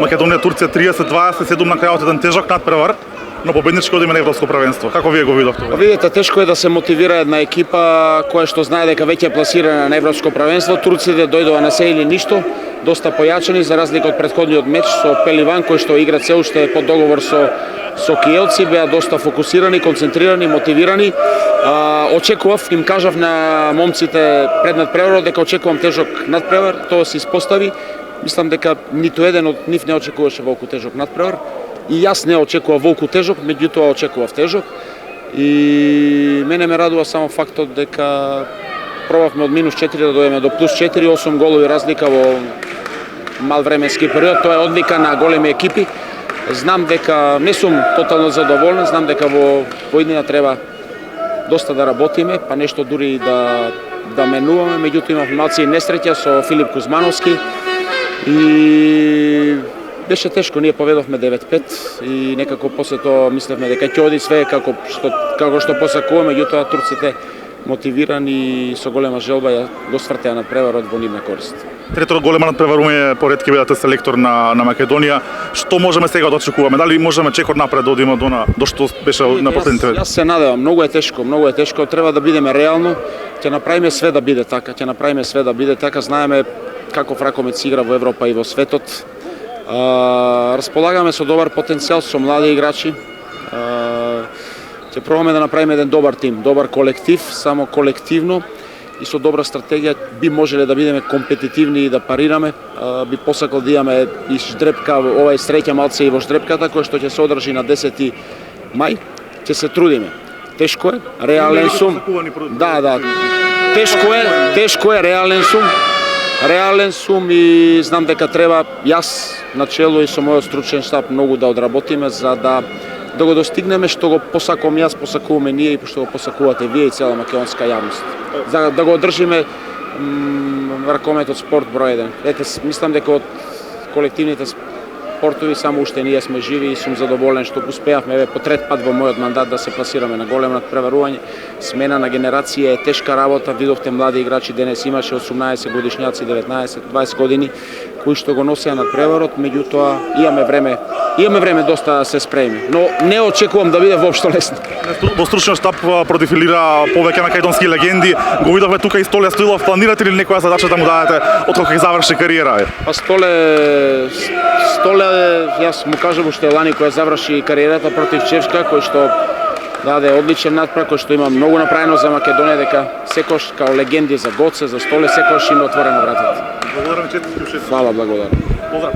Македонија Турција 30-27 на крајот еден тежок надпревар, но победнички одиме на европско првенство. Како вие го видовте? Видите, тешко е да се мотивира една екипа која што знае дека веќе е пласирана на европско првенство. Турците дојдоа на се или ништо, доста појачени за разлика од претходниот меч со Пеливан кој што игра се уште под договор со Киелци, беа доста фокусирани, концентрирани, мотивирани. Очекував, им кажав на момците пред надпреварот дека очекувам тежок надпревар, тоа се испостави. Мислам дека ниту еден од нив не очекуваше волку тежок надпревар. И јас не очекував волку тежок, меѓутоа очекував тежок. И мене ме радува само фактот дека пробавме од -4 да дојдеме до +4, 8 голови разлика во мал временски период. Тоа е одлика на големи екипи. Знам дека не сум тотално задоволен, знам дека во иднина треба доста да работиме, па нешто дури да менуваме, меѓутоа имав малци и несреќа со Филип Кузмановски и беше тешко, ние поведовме 9-5 и некако после тоа мислевме дека ќе оди све како што посакуваме, меѓутоа турците мотивирани и со голема желба ја го свртеа надпреварот во нивна корист. Трето голема надпреварување поред ќе бидете селектор на Македонија. Што можеме сега да очекуваме? Дали можеме чекор напред да одиме до што беше на последните? Јас се надевам, многу е тешко, треба да бидеме реално, ќе направиме све да биде така, знаеме каков ракомет игра во Европа и во светот. Располагаме со добар потенцијал, со млади играчи. Ќе пробаме да направиме еден добар тим, добар колектив, само колективно и со добра стратегија би можеле да бидеме компетитивни и да парираме. Би посакал да имаме и ждрепка, ова е среќа малце и во ждрепката, која што ќе се одржи на 10 мај. Ќе се трудиме. Тешко е, реален сум. Да. Тешко е, реален сум и знам дека треба јас начело и со мојот стручен штаб многу да одработиме за да го достигнеме што го посакувам јас, посакуваме ние и што го посакувате вие и цела македонска јавност. За да го одржиме ракометот спорт број 1. Ете, мислам дека од колективните спортови само уште ние сме живи и сум задоволен што успеавме по трет пат во мојот мандат да се пласираме на големо надпреварување. Смена на генерација е тешка работа, видовте млади играчи, денес имаше 18 годишњаци, 19, 20 години кои што го носеа надпреварот, меѓутоа имаме време доста да се спремиме, но не очекувам да биде воопшто лесно. Во стручниот штаб продефилира повеќе македонски легенди. Го видовме тука и Столе Стоилов. Планирате ли некоја задача да му дадете откако ќе заврши кариера? Па Столе, јас му кажав уште лани кој заврши кариерата против Чевска, кој што даде одличен надпревар, кој што има многу направено за Македонија, дека секош као легенди за Гоце, за Столе, секош им отворено вратата. Благодарам, честитки. Фала, благодарам. Поздрав.